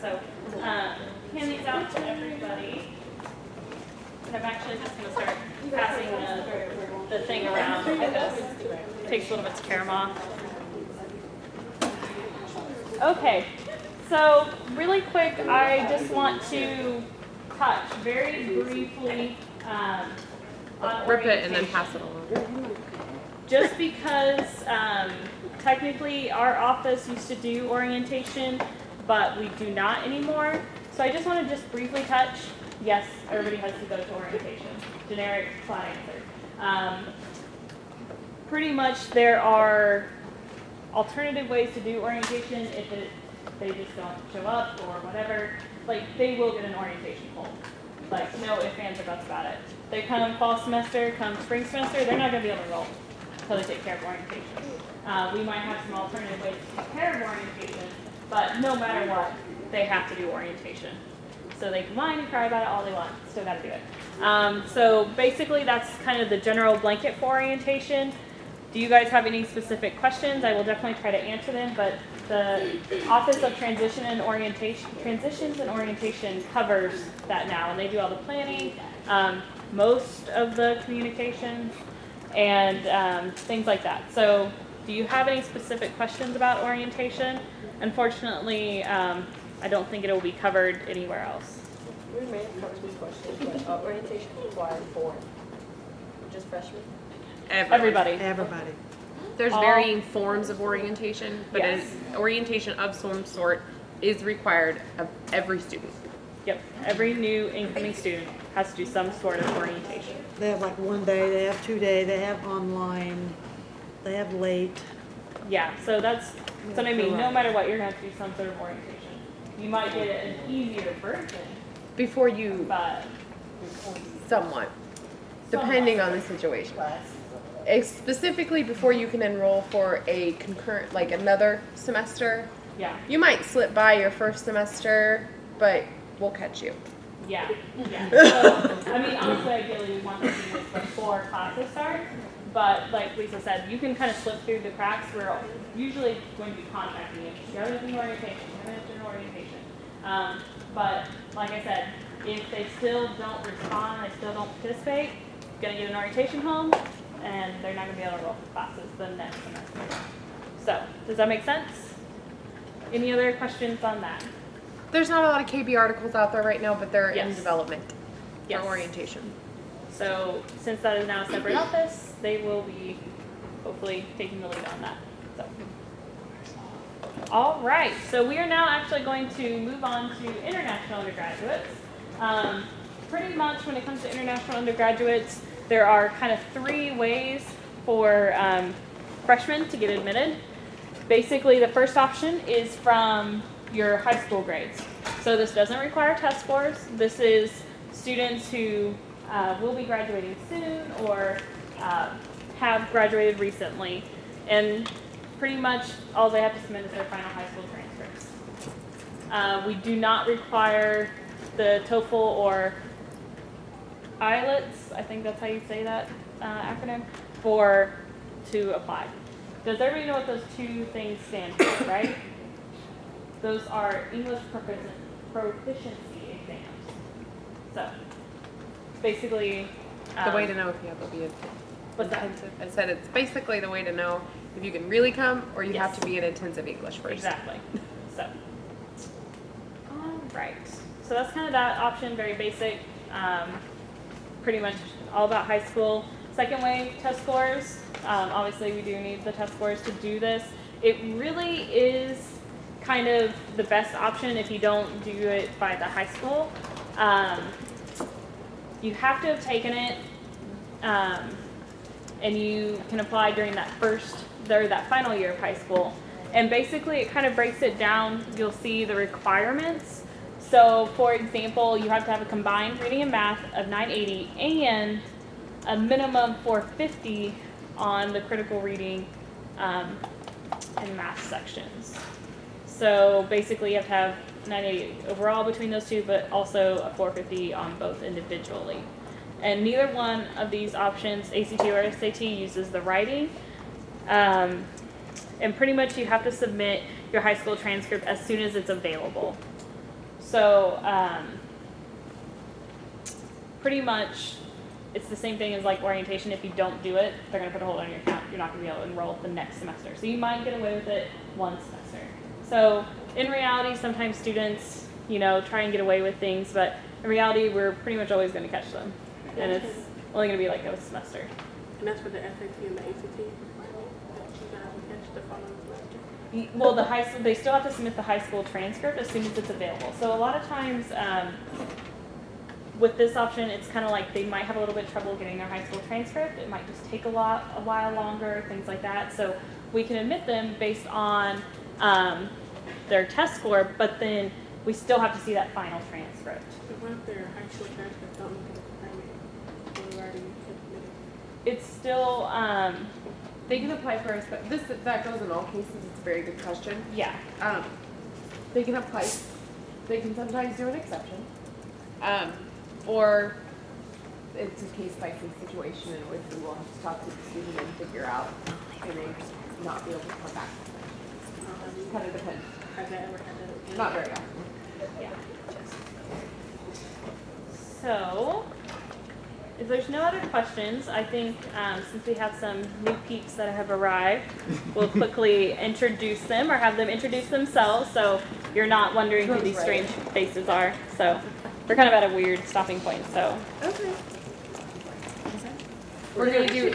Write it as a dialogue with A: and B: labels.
A: that. So hand these out to everybody. And I'm actually just going to start passing the thing around. Takes a little bit to tear them off. Okay, so really quick, I just want to touch very briefly on
B: Rip it and then pass it along.
A: Just because technically our office used to do orientation, but we do not anymore. So I just want to just briefly touch. Yes, everybody has to go to orientation. Generic, flat answer. Pretty much there are alternative ways to do orientation if they just don't show up or whatever. Like, they will get an orientation hold. Like, no ifs, ands, or buts about it. They come fall semester, come spring semester, they're not going to be able to enroll until they take care of orientation. We might have some alternative ways to take care of orientation, but no matter what, they have to do orientation. So they can whine and cry about it all they want, still got to do it. So basically that's kind of the general blanket for orientation. Do you guys have any specific questions? I will definitely try to answer them, but the Office of Transitions and Orientation covers that now, and they do all the planning, most of the communications, and things like that. So do you have any specific questions about orientation? Unfortunately, I don't think it will be covered anywhere else.
C: We may have covered this question, but orientation required for just freshmen?
A: Everybody.
B: There's varying forms of orientation, but
A: Yes.
B: orientation of some sort is required of every student.
A: Yep. Every new incoming student has to do some sort of orientation.
D: They have like 1 day, they have 2 day, they have online, they have late.
A: Yeah, so that's what I mean. No matter what, you're going to have to do some sort of orientation. You might get an easier version,
B: Before you,
A: but
B: somewhat, depending on the situation. Specifically before you can enroll for a concurrent, like another semester,
A: yeah,
B: you might slip by your first semester, but we'll catch you.
A: yeah. So, I mean, honestly, ideally, we want to do this before classes start. But like Lisa said, you can kind of slip through the cracks. We're usually going to be contacting you. You're going to do orientation. You're going to do orientation. But like I said, if they still don't respond, they still don't participate, you're going to get an orientation home, and they're not going to be able to enroll for classes the next semester. So, does that make sense? Any other questions on that?
B: There's not a lot of KB articles out there right now, but they're in
A: Yes.
B: development
A: Yes.
B: for orientation.
A: So, since that is now a separate office, they will be hopefully taking the lead on that. So. All right, so we are now actually going to move on to international undergraduates. Pretty much when it comes to international undergraduates, there are kind of 3 ways for freshmen to get admitted. Basically, the first option is from your high school grades. So this doesn't require test scores. This is students who will be graduating soon or have graduated recently. And pretty much all they have to submit is their final high school transcripts. We do not require the TOEFL or IELTS, I think that's how you say that acronym, to apply. Does everybody know what those 2 things stand for, right? Those are English proficiency exams. So, basically...
B: The way to know if you have to be
A: what's that?
B: intensive. I said it's basically the way to know if you can really come or you
A: Yes.
B: have to be in intensive English first.
A: Exactly. So, all right. So that's kind of that option, very basic. Pretty much all about high school. Second way, test scores. Obviously, we do need the test scores to do this. It really is kind of the best option if you don't do it by the high school. You have to have taken it, and you can apply during that final year of high school. And basically, it kind of breaks it down. You'll see the requirements. So, for example, you have to have a combined reading and math of 980 and a minimum 450 on the critical reading and math sections. So, basically, you have to have 980 overall between those 2, but also a 450 on both individually. And neither one of these options, ACT or SAT, uses the writing. And pretty much you have to submit your high school transcript as soon as it's available. So, pretty much, it's the same thing as like orientation. If you don't do it, they're gonna put a hold on your account. You're not gonna be able to enroll the next semester. So you might get away with it one semester. So in reality, sometimes students, try and get away with things, but in reality, we're pretty much always gonna catch them. And it's only gonna be like a semester.
E: And that's for the SAT and the ACT requirement that you guys will catch the following semester.
A: Well, the high school, they still have to submit the high school transcript as soon as it's available. So a lot of times, with this option, it's kind of like they might have a little bit of trouble getting their high school transcript. It might just take a while longer, things like that. So we can admit them based on their test score, but then we still have to see that final transcript.
E: So what if their high school transcript don't look at the requirement? We've already submitted.
A: It's still,
B: They can apply for that goes in all cases. It's a very good question.
A: yeah.
B: They can apply. They can sometimes do an exception. Or it's a case by case situation in which we will have to talk to the student and figure out they may not be able to come back. It kind of depends.
E: Has that ever happened?
B: Not very often.
A: Yeah. So, if there's no other questions, I think since we have some new peeps that have arrived, we'll quickly introduce them or have them introduce themselves so you're not wondering who these strange faces are. So, we're kind of at a weird stopping point, so.
B: Okay. We're gonna do